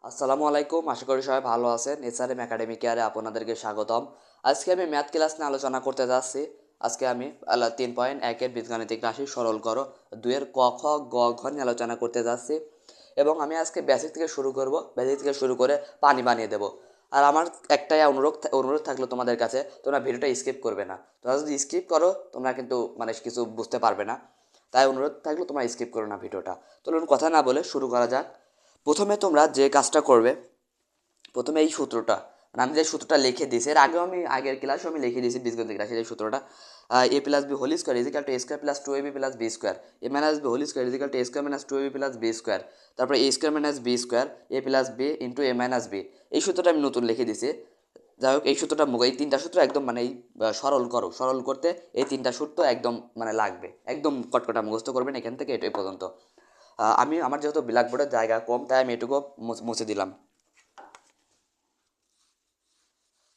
আসসালামু আলাইকুম, আশা করি সবাই ভালো আছেন। এসআরএম একাডেমি কেয়ারে আপনাদেরকে স্বাগতম। আজকে আমি ম্যাথ ক্লাস নিয়ে আলোচনা করতে যাচ্ছি। আজকে আমি 3.1-এর বীজগাণিতিক রাশি সরল করো 2-এর ক খ গ ঘ নিয়ে আলোচনা করতে যাচ্ছি। এবং আমি আজকে বেসিক থেকে শুরু করব, বেসিক থেকে শুরু করে পানি বানিয়ে দেবো। আর আমার একটাই অনুরোধ থাকলো তোমাদের কাছে, তোমরা ভিডিওটা স্কিপ করবে না। তোমরা যদি স্কিপ করো তোমরা কিন্তু কিছু বুঝতে পারবে না। তাই অনুরোধ থাকলো তোমরা স্কিপ করো না ভিডিওটা। চলুন কথা না বলে শুরু করা যাক। প্রথমে তোমরা যে কাজটা করবে, প্রথমে এই সূত্রটা, আমি যে সূত্রটা লিখে দিয়েছি, এর আগেও আমি আগের ক্লাসে আমি লিখে দিয়েছি বীজগণিতিক রাশির এই সূত্রটা। A plus B whole square is equal to A square plus two A B plus B square, A minus B whole square is equal to A square minus two A B plus B square, তারপরে A square minus B square A plus B into A minus B. এই সূত্রটা আমি নতুন লিখে দিয়েছি। যাই হোক, এই সূত্রটা এই তিনটা সূত্র একদম এই সরল করতে এই তিনটা সূত্র একদম লাগবে, একদম কটকটা মুখস্থ করবেন এখান থেকে এটাই পর্যন্ত। আমি আমার যেহেতু ব্ল্যাকবোর্ডের জায়গা কম, তাই আমি এটুকু মুছে দিলাম।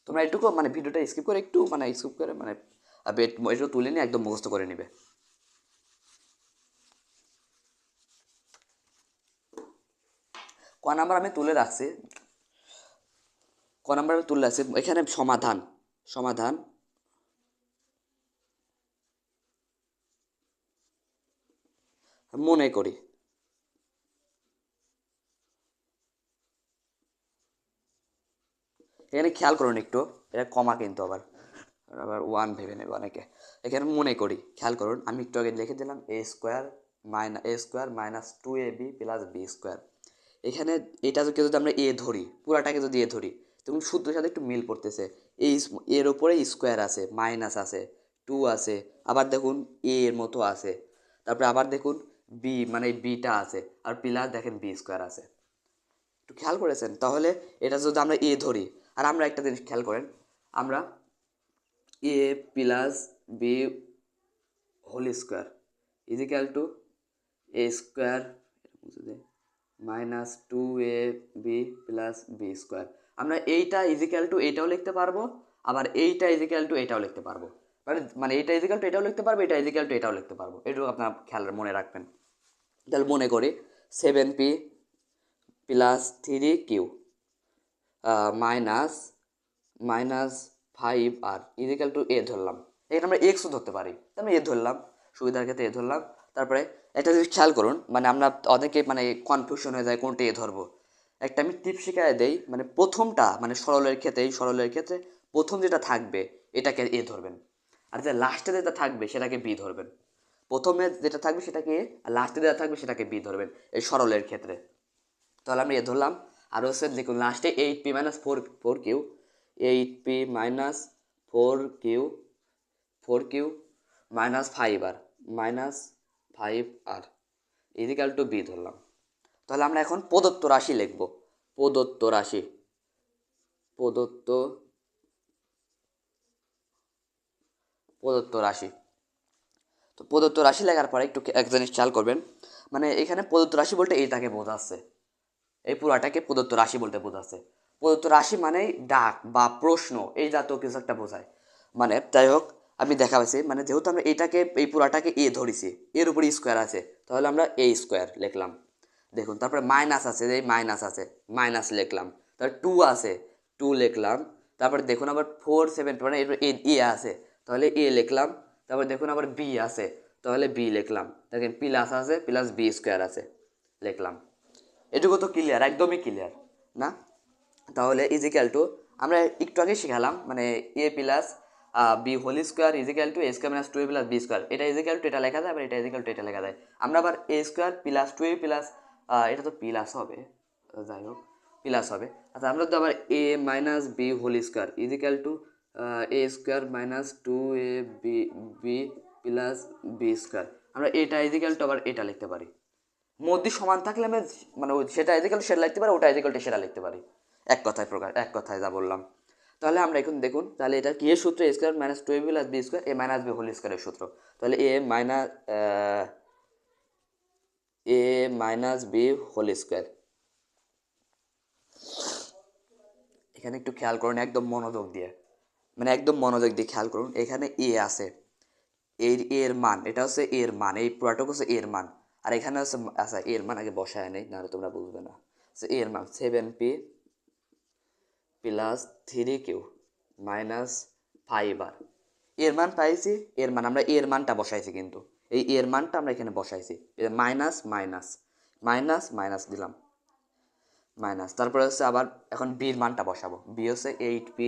তোমরা একটুকু ভিডিওটা স্কিপ করে একটু স্কিপ করে একটু তুলে নিয়ে একদম মুখস্থ করে নিবে। ক নাম্বার আমি তুলে রাখছি, ক নাম্বার আমি তুলে রাখছি এখানে সমাধান। সমাধান মনে করি। এখানে খেয়াল করুন একটু, এটা কমা কিন্তু আবার আবার ওয়ান ভেবে নেবে অনেকে। এখানে মনে করি, খেয়াল করুন, আমি একটু আগে লিখে দিলাম এ square minus two A B plus B square. এখানে এটা যদি আমরা এ ধরি, পুরাটাকে যদি এ ধরি, তখন সূত্রের সাথে একটু মিল পড়তেছে। এই এর ওপরে স্কোয়ার আছে, মাইনাস আছে, টু আছে, আবার দেখুন এ এর মতো আছে, তারপরে আবার দেখুন বি বিটা আছে, আর প্লাস দেখেন বি স্কোয়ার আছে। একটু খেয়াল করেছেন? তাহলে এটা যদি আমরা এ ধরি, আর আমরা একটা জিনিস খেয়াল করেন, আমরা A plus B whole square is equal to A square minus two A B plus B square. আমরা এইটা ইজিক্যাল টু এইটাও লিখতে পারবো, আবার এইটা ইজিক্যাল টু এইটাও লিখতে পারবো। এইটা ইজিক্যাল টু এটাও লিখতে পারবো, এটা ইজিক্যাল টু এটাও লিখতে পারবো। এটুকু আপনার খেয়াল মনে রাখবেন। তাহলে মনে করি 7p plus 3q minus minus 5r is equal to A ধরলাম। এখানে আমরা এক্সও ধরতে পারি, আমি এ ধরলাম, সুবিধার ক্ষেত্রে এ ধরলাম। তারপরে একটা জিনিস খেয়াল করুন, আমরা অনেকে কনফিউশন হয়ে যায় কোনটা এ ধরবো। একটা আমি টিপ শিখায় দেই, প্রথমটা সরলের ক্ষেত্রে প্রথম যেটা থাকবে এটাকে এ ধরবেন, আর যে লাস্টে যেটা থাকবে সেটাকে বি ধরবেন। প্রথমে যেটা থাকবে সেটাকে এ, আর লাস্টে যেটা থাকবে সেটাকে বি ধরবেন এই সরলের ক্ষেত্রে। তাহলে আমরা এ ধরলাম। আর হচ্ছে দেখুন লাস্টে 8p minus four q, 8p minus four q minus 5r is equal to b ধরলাম। তাহলে আমরা এখন প্রদত্ত রাশি লিখব। প্রদত্ত রাশি, প্রদত্ত প্রদত্ত রাশি। তো প্রদত্ত রাশি লেখার পরে একটু এক জিনিস খেয়াল করবেন, এখানে প্রদত্ত রাশি বলতে এইটাকে বোঝাচ্ছে, এই পুরাটাকে প্রদত্ত রাশি বলতে বোঝাচ্ছে। প্রদত্ত রাশি ডাক বা প্রশ্ন এই জাতীয় কিছু একটা বোঝায়। যাই হোক, আমি দেখা পাচ্ছি যেহেতু আমরা এই পুরাটাকে এ ধরেছি, এর উপরে স্কোয়ার আছে, তাহলে আমরা এ স্কোয়ার লিখলাম। দেখুন তারপরে মাইনাস আছে, এই মাইনাস আছে, মাইনাস লিখলাম। তারপর টু আছে, টু লিখলাম। তারপরে দেখুন আবার 4 7 এরপর এ আছে, তাহলে এ লিখলাম। তারপর দেখুন আবার বি আছে, তাহলে বি লিখলাম। দেখেন প্লাস আছে, প্লাস বি স্কোয়ার আছে, লিখলাম। এটুকু তো ক্লিয়ার, একদমই ক্লিয়ার না? তাহলে ইজিক্যাল টু আমরা একটু আগে শিখালাম A plus B whole square is equal to A square minus two A plus B square. এটা ইজিক্যাল টু এটা লেখা যায়, আবার এটা ইজিক্যাল টু এটা লেখা যায়। আমরা আবার এ square plus two A plus, এটা তো প্লাস হবে, যাই হোক প্লাস হবে। আচ্ছা, আমরা তো আবার A minus B whole square is equal to A square minus two A B B plus B square. আমরা এটা ইজিক্যাল টু আবার এটা লিখতে পারি। মধ্যে সমান থাকলে আমি সেটা ইজিক্যাল সেটা লিখতে পারি, ওটা ইজিক্যাল সেটা লিখতে পারি। এক কথায় যা বললাম। তাহলে আমরা এখন দেখুন, তাহলে এটা কি এর সূত্র? এ square minus two A B plus B square A minus B whole স্কোয়ারের সূত্র। তাহলে এ মাইনাস বি হোল স্কোয়ার। এখানে একটু খেয়াল করুন, একদম মনোযোগ দিয়ে, একদম মনোযোগ দিয়ে খেয়াল করুন। এখানে এ আছে, এর মান, এটা হচ্ছে এর মান, এই পুরাটুকু হচ্ছে এর মান। আর এখানে হচ্ছে, আচ্ছা এর মান আগে বসায় নেই, নাহলে তোমরা বুঝবে না। এর মান 7p plus 3q minus 5r। এর মান পাইছি, এর মান আমরা এর মানটা বসাইছি, কিন্তু এই এর মানটা আমরা এখানে বসাইছি, মাইনাস মাইনাস মাইনাস মাইনাস দিলাম মাইনাস, তারপরে হচ্ছে আবার এখন বির মানটা বসাবো। বি হচ্ছে 8p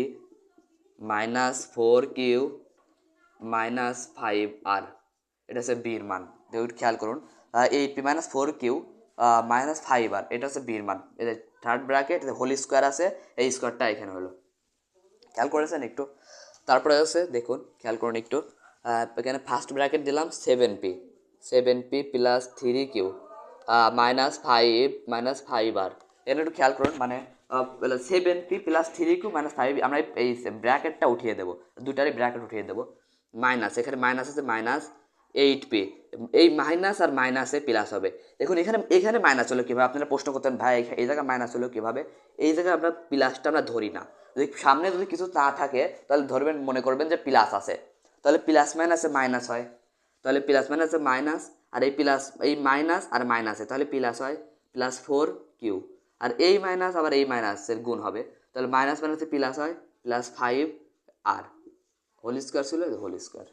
minus 4q minus 5r, এটা হচ্ছে বির মান। দেখুন খেয়াল করুন, 8p minus 4q minus 5r, এটা হচ্ছে বির মান। এটা থার্ড ব্র্যাকেট হোল স্কোয়ার আছে, এই স্কোয়ারটা এখানে হলো, খেয়াল করেছেন একটু। তারপরে হচ্ছে দেখুন, খেয়াল করুন একটু, এখানে ফার্স্ট ব্র্যাকেট দিলাম 7p plus 3q minus 5r। এটা একটু খেয়াল করুন, মানে 7p প্লাস 3q মাইনাস 5, আমরা এই ব্র্যাকেটটা উঠিয়ে দেবো, দুটারই ব্র্যাকেট উঠিয়ে দেবো। মাইনাস, এখানে মাইনাস আছে, মাইনাস 8p, এই মাইনাস আর মাইনাসে প্লাস হবে। দেখুন এখানে এখানে মাইনাস হলো কীভাবে, আপনারা প্রশ্ন করতেন ভাই এই জায়গায় মাইনাস হলো কীভাবে। এই জায়গায় আমরা প্লাসটা আমরা ধরি না, যদি সামনে যদি কিছু না থাকে তাহলে ধরবেন, মনে করবেন যে প্লাস আছে, তাহলে প্লাস মাইনাসে মাইনাস হয়, তাহলে প্লাস মাইনাসে মাইনাস, আর এই প্লাস এই মাইনাস আর মাইনাসে তাহলে প্লাস হয় প্লাস 4q, আর এই মাইনাস আবার এই মাইনাসের গুণ হবে, তাহলে মাইনাস মাইনাসে প্লাস হয় প্লাস 5r হোল স্কোয়ার ছিল, হোল স্কোয়ার।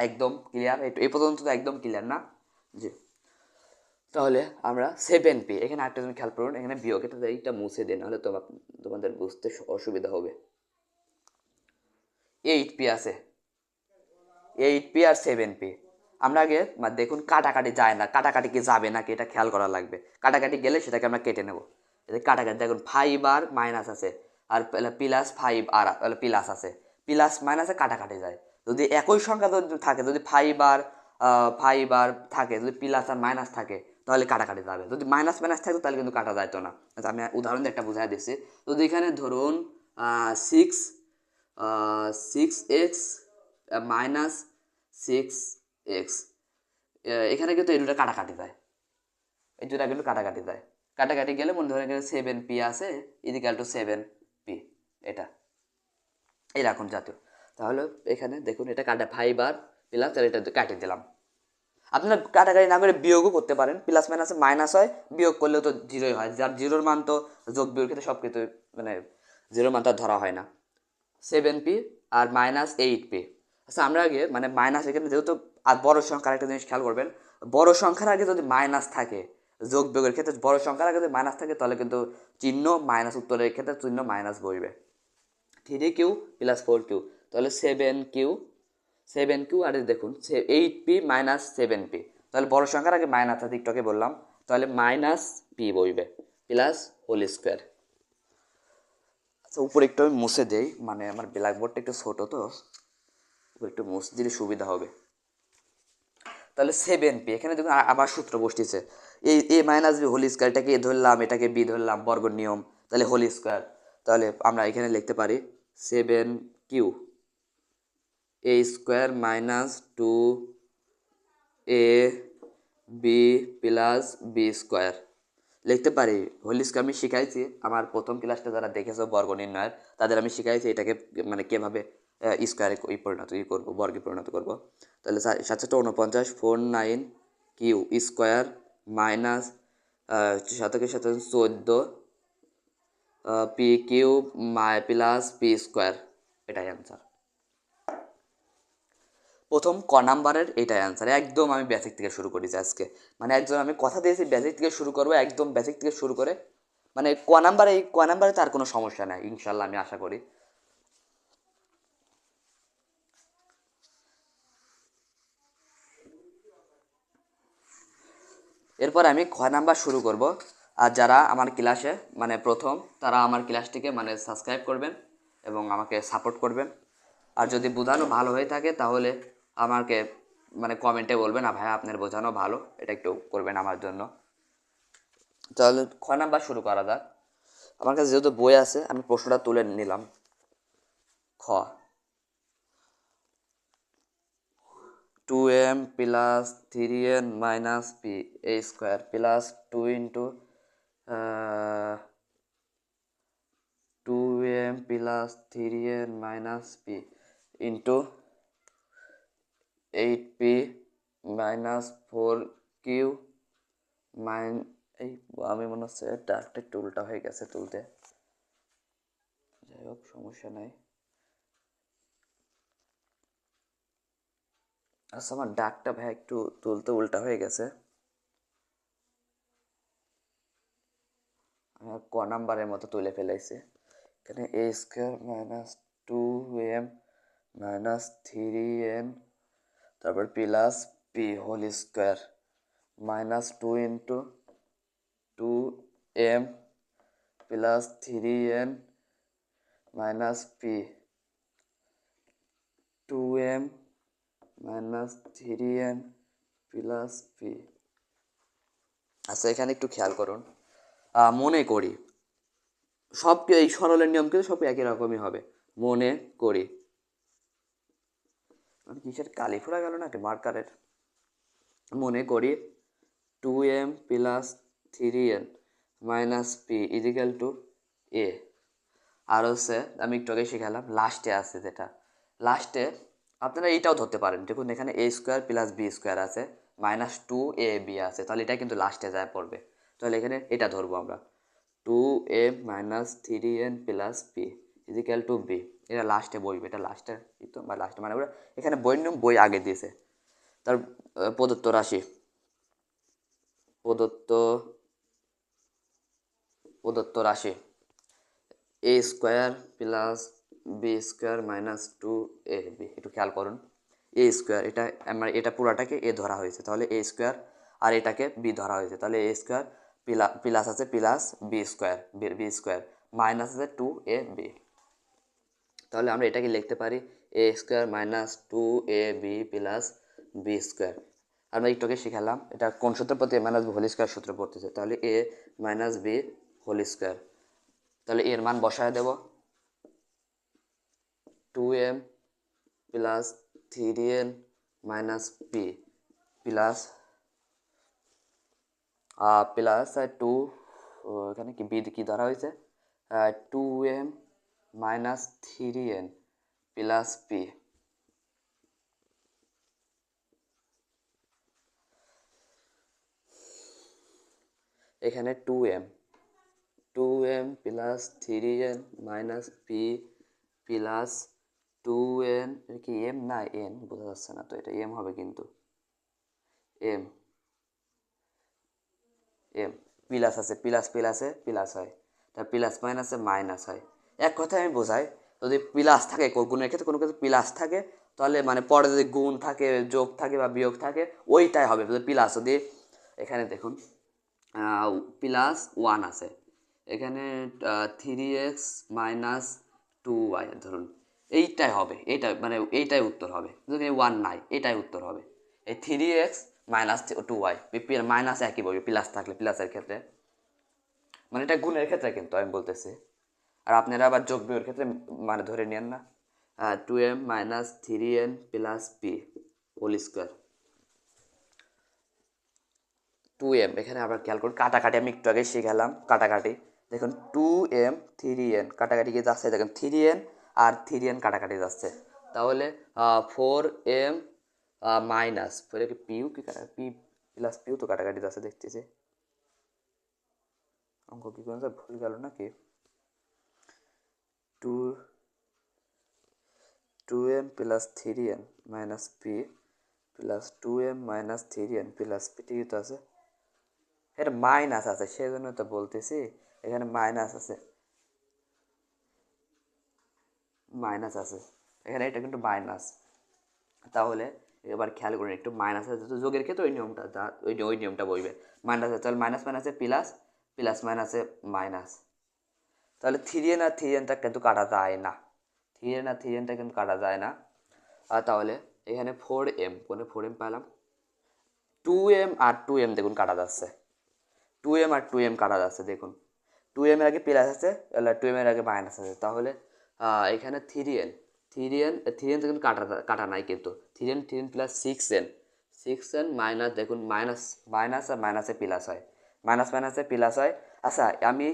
একদম ক্লিয়ার, এই পর্যন্ত তো একদম ক্লিয়ার না? জি। তাহলে আমরা 7p, এখানে আরেকটা তুমি খেয়াল করুন, এখানে বিয়োগ, এইটা মুছে দিন, নাহলে তোমাদের বুঝতে অসুবিধা হবে। 8p আছে, 8p আর 7p, আমরা আগে দেখুন কাটাকাটি যায় না, কাটাকাটি কি যাবে নাকি এটা খেয়াল করা লাগবে। কাটাকাটি গেলে সেটাকে আমরা কেটে নেব। কাটাকাটি দেখুন 5r মাইনাস আছে, আর প্লাস 5r প্লাস আছে, প্লাস মাইনাসে কাটাকাটি যায়। যদি একই সংখ্যা যদি থাকে, যদি 5r থাকে, যদি প্লাস আর মাইনাস থাকে তাহলে কাটাকাটি যাবে, যদি মাইনাস মাইনাস থাকতো তাহলে কিন্তু কাটা যাইতো না। আচ্ছা, আমি উদাহরণ দিয়ে একটা বোঝাই দিচ্ছি। যদি এখানে ধরুন 6x মাইনাস 6x, এখানে কিন্তু এই দুটো কাটাকাটি যায়, এই দুটা কিন্তু কাটাকাটি যায়, কাটাকাটি গেলে মনে ধরেন এখানে 7p আছে ইজিক্যাল টু 7p, এটা এরকম জাতীয়। তাহলে এখানে দেখুন এটা কাটা 5r প্লাস, তাহলে এটা কাটিয়ে দিলাম। আপনারা কাটাকাটি না করে বিয়োগও করতে পারেন, প্লাস মাইনাসে মাইনাস হয়, বিয়োগ করলেও তো জিরোই হয়, যার জিরোর মান তো যোগ বিয়োগের ক্ষেত্রে সব কিছু মানে জিরোর মান তো ধরা হয় না। 7p আর মাইনাস 8p। আচ্ছা, আমরা আগে মানে মাইনাস, এখানে যেহেতু আর বড় সংখ্যার একটা জিনিস খেয়াল করবেন, বড় সংখ্যার আগে যদি মাইনাস থাকে, যোগ বিয়োগের ক্ষেত্রে বড় সংখ্যার আগে যদি মাইনাস থাকে তাহলে কিন্তু চিহ্ন মাইনাস, উত্তরের ক্ষেত্রে চিহ্ন মাইনাস বসবে। 3q প্লাস 4q, তাহলে 7q আর দেখুন 8p মাইনাস 7p, তাহলে বড় সংখ্যার আগে মাইনাস আছে, একটু আগে বললাম, তাহলে মাইনাস p বসবে প্লাস হোল স্কোয়ার। আচ্ছা, উপরে একটু আমি মুছে দেই, মানে আমার ব্ল্যাকবোর্ডটা একটু ছোটো তো, উপরে একটু মুছে দিলে সুবিধা হবে। তাহলে 7p, এখানে দেখুন আবার সূত্র বসতেছে, এই a minus B whole square, এটাকে এ ধরলাম, এটাকে বি ধরলাম, বর্গের নিয়ম, তাহলে হোল স্কোয়ার। তাহলে আমরা এখানে লিখতে পারি 7q a square minus 2a B plus B square লিখতে পারি। হোল স্কোয়ার আমি শিখাইছি, আমার প্রথম ক্লাসটা যারা দেখেছো বর্গ নির্ণয়ের, তাদের আমি শিখাইছি এটাকে মানে কীভাবে স্কোয়ারে পরিণত করবো, বর্গে পরিণত করবো। তাহলে 749 49q square minus 14 p q plus p square, এটাই অ্যান্সার। প্রথম ক নাম্বারের এটাই অ্যান্সার। একদম আমি বেসিক থেকে শুরু করেছি আজকে, মানে একদম আমি কথা দিয়েছি বেসিক থেকে শুরু করবো, একদম বেসিক থেকে শুরু করে, মানে ক নাম্বারে তার কোনো সমস্যা নাই ইনশাল্লাহ, আমি আশা করি। এরপর আমি খ নাম্বার শুরু করব। আর যারা আমার ক্লাসে মানে প্রথম, তারা আমার ক্লাসটিকে মানে সাবস্ক্রাইব করবেন এবং আমাকে সাপোর্ট করবেন। আর যদি বোঝানো ভালো হয়ে থাকে তাহলে আমাকে মানে কমেন্টে বলবেন, না ভাই আপনার বোঝানো ভালো, এটা একটু করবেন আমার জন্য। তাহলে খ নাম্বার শুরু করা যাক। আমার কাছে যেহেতু বই আছে আমি প্রশ্নটা তুলে নিলাম। খ, 2m plus 3n minus P A square plus 2 into 2m plus 3n minus P into 8p minus 4q এই আমি মনে হচ্ছে ডাকটা একটু উল্টা হয়ে গেছে তুলতে, যাই হোক সমস্যা নাই। আচ্ছা আমার ডাকটা ভাই একটু তুলতে উল্টা হয়ে গেছে। আমার ক নাম্বারের মতো তুলে ফেলাইছে। এখানে এ square minus 2m minus 3n তারপর plus p whole square minus 2 into 2m plus 3n minus p 2m minus 3n plus p. আচ্ছা এখানে একটু খেয়াল করুন, মনে করি সব এই সরলের নিয়ম কিন্তু সব একই রকমই হবে। মনে করি, মানে কিসের কালি ফোড়া গেল নাকি মার্কারের। মনে করি 2m plus 3n minus P is equal to A. আর হচ্ছে আমি একটু আগে শিখালাম লাস্টে আছে যেটা, লাস্টে আপনারা এইটাও ধরতে পারেন, দেখুন এখানে এ স্কোয়ার প্লাস বি স্কোয়ার আছে মাইনাস 2ab আছে, তাহলে এটা কিন্তু লাস্টে যায় পড়বে। তাহলে এখানে এটা ধরবো আমরা 2m minus 3n plus p is equal to b. এটা লাস্টে বইবে, এটা লাস্টে তো বা লাস্টে মানে ওরা এখানে বইয়ের নিয়ম বই আগে দিয়েছে। তার প্রদত্ত রাশি, প্রদত্ত প্রদত্ত রাশি A square plus B square minus 2ab। একটু খেয়াল করুন, এ স্কোয়ার এটা আমার এটা পুরাটাকে এ ধরা হয়েছে, তাহলে এ স্কোয়ার আর এটাকে বি ধরা হয়েছে, তাহলে এ স্কোয়ার প্লাস আছে plus B square, B square minus আছে 2ab। তাহলে আমরা এটাকে লিখতে পারি A square minus 2ab plus B square. আমরা একটু আগে শিখালাম এটা কোন সূত্র পড়তে, মাইনাস বি হোল স্কোয়ার সূত্র পড়তেছে, তাহলে এ মাইনাস বি হোল স্কোয়ার। তাহলে এর মান বসায় দেব 2m plus 3n minus P plus plus 2, এখানে কি বি কি ধরা হয়েছে 2m minus 3n plus P. এখানে 2m plus 3n minus P plus 2n, এটা কি এম না এন বোঝা যাচ্ছে না, তো এটা এম হবে কিন্তু এম এম প্লাস আছে প্লাস প্লাসে প্লাস হয়, তা প্লাস মাইনাসে মাইনাস হয়। এক কথায় আমি বোঝাই, যদি প্লাস থাকে গুণের ক্ষেত্রে কোনো ক্ষেত্রে প্লাস থাকে তাহলে মানে পরে যদি গুণ থাকে যোগ থাকে বা বিয়োগ থাকে ওইটাই হবে। যদি প্লাস যদি এখানে দেখুন প্লাস 1 আছে, এখানে 3x মাইনাস 2y ধরুন, এইটাই হবে, এইটাই মানে এইটাই উত্তর হবে। যদি 1 নাই এটাই উত্তর হবে, এই 3x মাইনাস 2y মাইনাস একই বলবে প্লাস থাকলে প্লাসের ক্ষেত্রে, মানে এটা গুণের ক্ষেত্রে কিন্তু আমি বলতেছি। আর আপনারা আবার যোগ বিয়োগের ক্ষেত্রে মানে ধরে নেন না 2m minus 3n plus p whole square 2m। এখানে আবার খেয়াল করুন কাটাকাটি আমি একটু আগে শিখালাম কাটাকাটি, দেখুন 2m 3n কাটাকাটি কি যাচ্ছে, দেখুন 3n আর 3n কাটাকাটি যাচ্ছে, তাহলে 4m মাইনাস পরে কি পিউ কি পি প্লাস পিউ তো কাটাকাটি যাচ্ছে দেখতেছি, অঙ্ক কি কোনো ভুল গেল নাকি। 2m plus 3n minus P plus 2m minus 3n plus P, ঠিকই তো আছে, এটা মাইনাস আছে সেই জন্য তো বলতেছি এখানে মাইনাস আছে, মাইনাস আছে এখানে, এটা কিন্তু মাইনাস। তাহলে এবার খেয়াল করুন একটু, মাইনাস আছে তো যোগের ক্ষেত্রে ওই নিয়মটা ওই নিয়মটা বলবে, মাইনাস আছে তাহলে মাইনাস মাইনাসে প্লাস প্লাস মাইনাসে মাইনাস, তাহলে 3n আর 3nটা কিন্তু কাটা যায় না, 3n আর 3nটা কিন্তু কাটা যায় না। আর তাহলে এখানে 4m কোনে 4m পেলাম, 2m আর 2m দেখুন কাটা যাচ্ছে, 2m আর 2m কাটা যাচ্ছে দেখুন, 2m এর আগে প্লাস আছে 2m এর আগে মাইনাস আছে, তাহলে এখানে 3n দেখুন কাটা নাই কিন্তু 3n প্লাস 6n মাইনাস দেখুন মাইনাস মাইনাস আর মাইনাসে প্লাস হয়, মাইনাস মাইনাসে প্লাস হয়। আচ্ছা আমি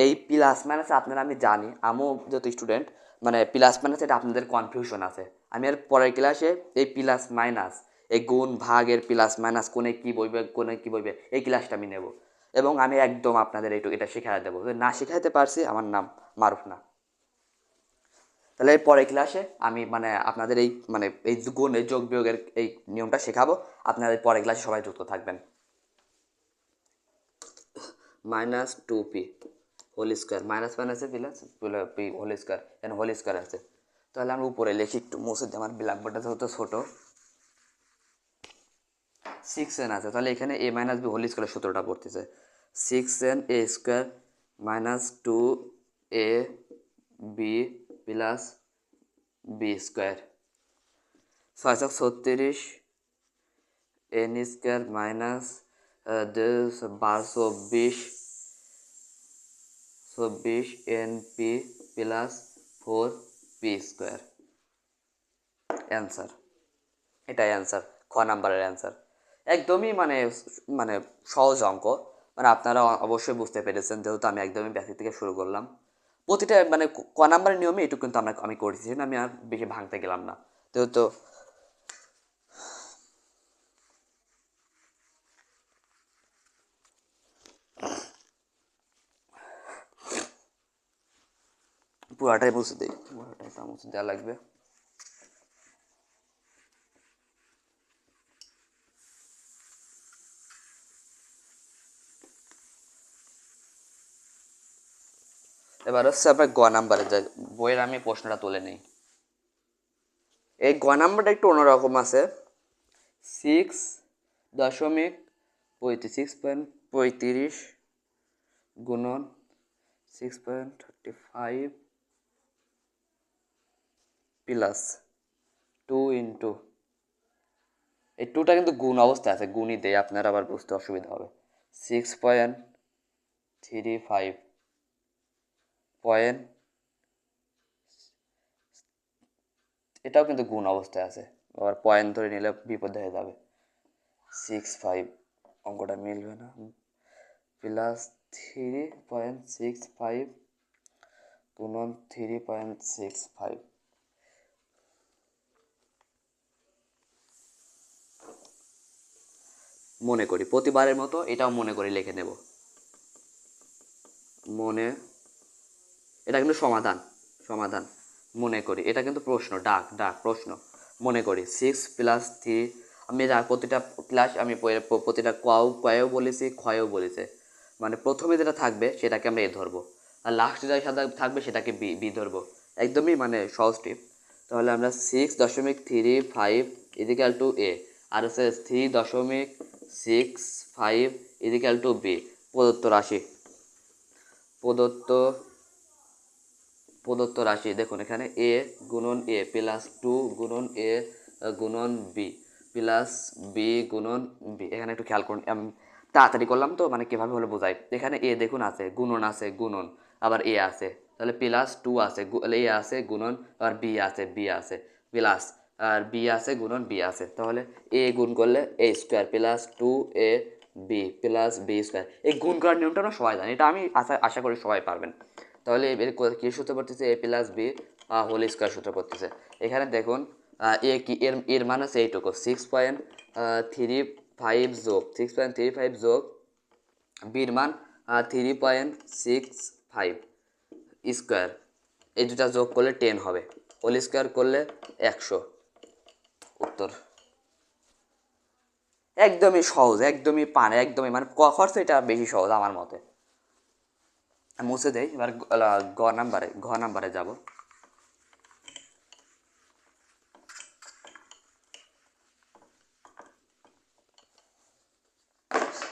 এই প্লাস মাইনাস আপনারা আমি জানি আমিও যত স্টুডেন্ট মানে প্লাস মাইনাস এটা আপনাদের কনফিউশন আছে, আমি আর পরের ক্লাসে এই প্লাস মাইনাস এই গুণ ভাগের প্লাস মাইনাস কোনে কী বইবে কোনে কী বইবে এই ক্লাসটা আমি নেব। এবং আমি একদম আপনাদের এটা শেখাই দেবো, যদি না শেখাইতে পারছি আমার নাম মারুফ না। তাহলে এর পরের ক্লাসে আমি মানে আপনাদের এই গুণ এই যোগ বিয়োগের এই নিয়মটা শেখাবো। আপনাদের পরের ক্লাসে সবাই যুক্ত থাকবেন। -2p হোল স্কোয়ার, মাইনাস মাইনাসে প্লাস পি হোল স্কোয়ার, এখানে হোল স্কোয়ার আছে। তাহলে আমরা উপরে লিখি, একটু মুছে দিই, আমার ব্ল্যাকবোর্ডটা যেহেতু ছোটো। 6n আছে, তাহলে এখানে a মাইনাস বি হোল স্কোয়ারের সূত্রটা পড়তেছে 6n a square minus 2a b plus B square, 636 n square minus 24 n p plus 4p square. Answer, এটাই অ্যান্সার, খ নাম্বারের অ্যান্সার। একদমই মানে মানে সহজ অঙ্ক, মানে আপনারা অবশ্যই বুঝতে পেরেছেন, যেহেতু আমি একদমই বেসিক থেকে শুরু করলাম। প্রতিটা মানে ক নাম্বারের নিয়মে এটুকু কিন্তু আমি করেছি, আমি আর বেশি ভাঙতে গেলাম না যেহেতু। পুরাটাই মুছে দিই, পুরাটাই মুছে দেওয়া লাগবে। এবার হচ্ছে আপনার গ নাম্বারে যাই, বইয়ের আমি প্রশ্নটা তুলে নিই। এই গ নাম্বারটা একটু অন্যরকম আছে। 6.35 গুণন 6.35 প্লাস 2 ইন্টু, এই টুটা কিন্তু গুণ অবস্থায় আছে, গুণই দেয়, আপনার আবার বুঝতে অসুবিধা হবে। 6.35 পয়েন্ট, এটাও কিন্তু গুণ অবস্থায় আছে, আবার পয়েন্ট ধরে নিলে বিপদ হয়ে যাবে। 65 অঙ্কটা মিলবে না, প্লাস 3.65 গুণন 3.65। মনে করি প্রতিবারের মতো এটাও মনে করে লিখে নেব, মনে, এটা কিন্তু সমাধান, সমাধান মনে করি, এটা কিন্তু প্রশ্ন, ডাক ডাক প্রশ্ন। মনে করি 6+3, আমি প্রতিটা ক্লাস আমি প্রতিটা কয়েও বলেছি, ক্ষয়েও বলেছে, মানে প্রথমে যেটা থাকবে সেটাকে আমরা এ ধরবো, আর লাস্টে যেটা থাকবে সেটাকে বি ধরবো। একদমই মানে সহজ টিপ। তাহলে আমরা 6.35 ইজিক্যাল টু এ, আর হচ্ছে 3.65 ইজিক্যাল টু বি। প্রদত্ত রাশি, প্রদত্ত প্রদত্ত রাশি দেখুন, এখানে এ গুণন এ প্লাস 2 গুণন এ গুণন বি প্লাস বি গুণন বি। এখানে একটু খেয়াল করুন, আমি তাড়াতাড়ি করলাম তো, মানে কীভাবে হলে বোঝাই। এখানে এ দেখুন আছে, গুণন আছে, গুণন, আবার এ আছে, তাহলে প্লাস 2 আছে, এ আছে গুণন, আবার বি আছে, বি আছে প্লাস, আর বি আছে গুণন বি আছে, তাহলে এ গুণ করলে A square plus 2a B plus B square. এই গুণ করার নিয়মটা আমরা সবাই জানি, এটা আমি আশা করি সবাই পারবেন। তাহলে এর কী সূত্র পড়তেছে, এ প্লাস বি হোল স্কোয়ার সূত্র পড়তেছে। এখানে দেখুন এ কি, এর মান আছে এইটুকু, 6.35 যোগ 6.35 যোগ বির মান 3.65 স্কোয়ার, এই দুটা যোগ করলে 10 হবে, হোল স্কোয়ার করলে 100। উত্তর একদমই সহজ, একদমই একদমই মানে খরচ এটা বেশি সহজ আমার মতে। মুছে দেই, এবার ঘ নাম্বারে যাব।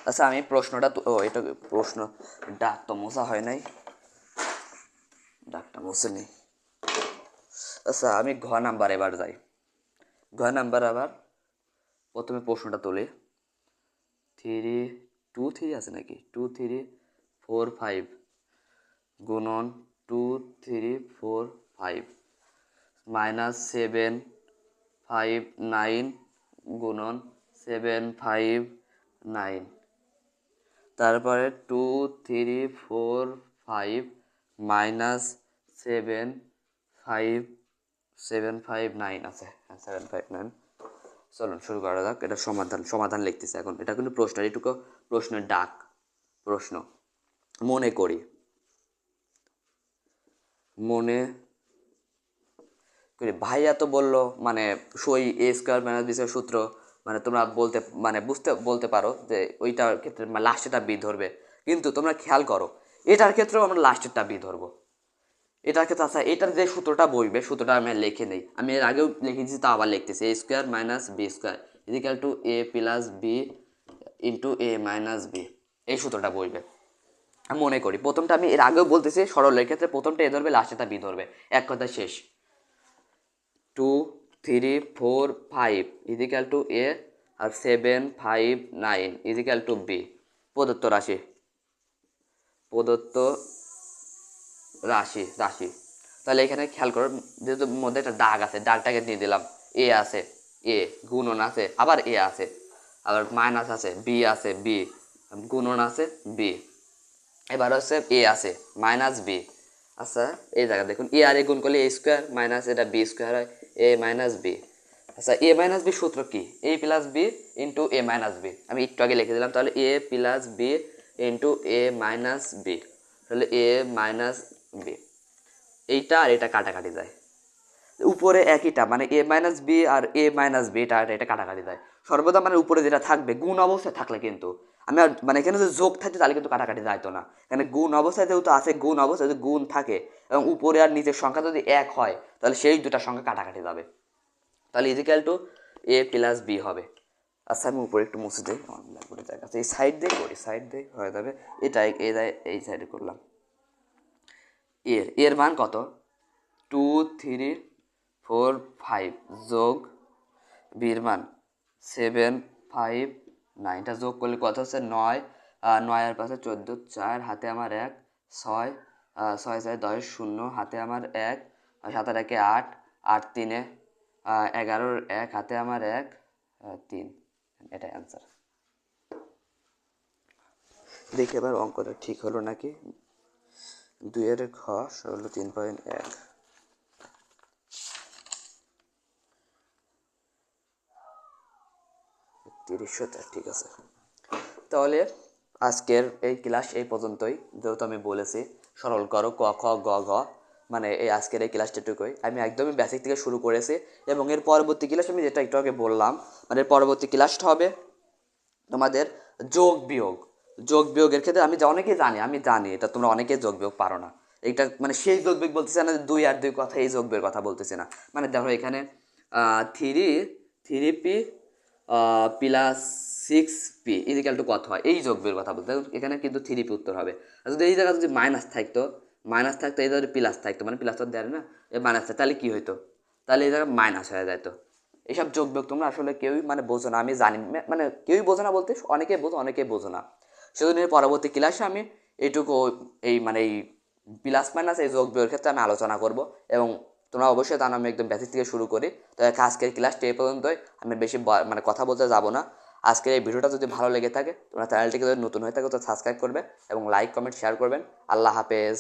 আচ্ছা আমি প্রশ্নটা এটা প্রশ্ন, ডাক তো মোছা হয় নাই, ডাকটা মুছে নেই। আচ্ছা আমি ঘ নাম্বার এবার যাই। ঘ নাম্বার আবার প্রথমে প্রশ্নটা তুলি। 3 আছে নাকি, 2 3 4 5 গুণন 2 3 4 5 -7 5 9 গুণন 7 5 9, তারপরে 2 3 4 5 -7 5 আছে, 7 5 9। চলুন শুরু করা যাক, এটা সমাধান লিখতেছে এখন, এটা কিন্তু প্রশ্ন, এইটুকু প্রশ্নের ডাক, প্রশ্ন মনে করি ভাইয়া তো বললো মানে সই এ স্কোয়ার মাইনাস বি স্কোয়ার সূত্র, মানে তোমরা বলতে পারো যে ওইটার ক্ষেত্রে লাস্টেরটা বি ধরবে, কিন্তু তোমরা খেয়াল করো এটার ক্ষেত্রেও আমরা লাস্টেরটা বি ধরবো। এটার ক্ষেত্রে আচ্ছা এটার যে সূত্রটা বইবে সূত্রটা আমি লিখে নেই, আমি এর আগেও লিখে দিয়েছি, তা আবার লিখতেছি A square minus B square is equal to A plus B into A minus B, এই সূত্রটা বইবে। আমি মনে করি প্রথমটা আমি এর আগেও বলতেছি সরলের ক্ষেত্রে প্রথমটা এ ধরবে লাস্টেরটা বি ধরবে, এক কথা শেষ। 2 3 4 5 is equal to A R 7 5 9 is equal to B, প্রদত্ত রাশি রাশি। তাহলে এখানে খেয়াল করো যেহেতু মধ্যে একটা দাগ আছে, দাগটাকে দিয়ে দিলাম, এ আছে, এ গুণন আছে, আবার এ আছে, আবার মাইনাস আছে, বি আছে, বি গুণন আছে, বি, এবার হচ্ছে এ আছে মাইনাস বি। আচ্ছা এই জায়গা দেখুন এ আর এ গুণ করলে এ স্কোয়ার মাইনাস এটা বি স্কোয়ার হয়, এ মাইনাস বি। আচ্ছা এ মাইনাস বি সূত্র কি, এ plus B into A minus B, আমি একটু আগে লিখে দিলাম, তাহলে এ plus B into A minus B, তাহলে এ মাইনাস বি। এইটা আর এটা কাটাকাটি যায়, উপরে একইটা মানে এ মাইনাস বি আর এ মাইনাস বি এটা কাটাকাটি যায়, সর্বদা মানে উপরে যেটা থাকবে গুণ অবস্থায় থাকলে কিন্তু আমি আর মানে এখানে যদি যোগ থাকতো তাহলে কিন্তু কাটাকাটি যাইতো না, এখানে গুণ অবস্থায় যেহেতু আছে, গুণ অবস্থায় যদি গুণ থাকে এবং উপরে আর নিচের সংখ্যা যদি এক হয় তাহলে সেই দুটা সংখ্যা কাটাকাটি যাবে, তাহলে is equal to A plus B হবে। আচ্ছা আমি উপরে একটু মুছে দিই, আমার ব্ল্যাকবোর্ডের জায়গা আছে, এই সাইড দিয়ে করি, সাইড দিয়ে হয়ে যাবে, এটা এই সাইডে করলাম। এর মান কত, 2 3 4 5 যোগ বির মান 7 5 9, এটা যোগ করলে কত হচ্ছে 9, 9 আর 5 14, 4 হাতে আমার 1, 6 6 4 10 0 হাতে আমার 1, 7 আর 1 8, 8 3 11, 1 হাতে আমার 1 3, এটাই অ্যান্সার। দেখি এবার অঙ্কটা ঠিক হলো নাকি, 2 এর ঘ হলো 3.1, 30, ঠিক আছে। তাহলে আজকের এই ক্লাস এই পর্যন্তই, যেহেতু আমি বলেছি সরল করো ক খ গ ঘ, মানে এই আজকের এই ক্লাসটাটুকুই আমি একদমই বেসিক থেকে শুরু করেছি, এবং এর পরবর্তী ক্লাস আমি যেটা একটু আগে বললাম, মানে এর পরবর্তী ক্লাসটা হবে তোমাদের যোগ বিয়োগের ক্ষেত্রে আমি অনেকেই আমি জানি এটা তোমরা অনেকেই যোগ বিয়োগ পারো না, এটা মানে সেই যোগ বিয়োগ বলতেছে না, 2 আর 2 কথা, এই যোগ বিয়োগের কথা বলতেছে না, মানে দেখো এখানে 3p plus 6p is equal two কত হয়, এই যোগ বিয়োগের কথা বলতে, এখানে কিন্তু 3p উত্তর হবে। আর যদি এই জায়গায় যদি মাইনাস থাকতো এই জায়গায় প্লাস থাকতো, মানে প্লাস তো দেয় না, এই মাইনাস থাকতো তাহলে কী হইতো, তাহলে এই জায়গায় মাইনাস হয়ে যেত। এইসব যোগ বিয়োগ তোমরা আসলে কেউই মানে বোঝো না, আমি জানি, মানে কেউই বোঝো না বলতে অনেকেই বোঝো না, সেজন্য পরবর্তী ক্লাসে আমি এইটুকু এই মানে এই প্লাস মাইনাস এই যোগ বিয়োগের ক্ষেত্রে আমি আলোচনা করব, এবং তোমরা অবশ্যই জানো আমি একদম বেসিক থেকে শুরু করি। তো আজকের ক্লাসটা এই পর্যন্তই, আমি বেশি মানে কথা বলতে যাব না। আজকের এই ভিডিওটা যদি ভালো লেগে থাকে তোমরা চ্যানেলটিকে যদি নতুন হয়ে থাকে তো সাবস্ক্রাইব করবে এবং লাইক কমেন্ট শেয়ার করবেন। আল্লাহ হাফেজ।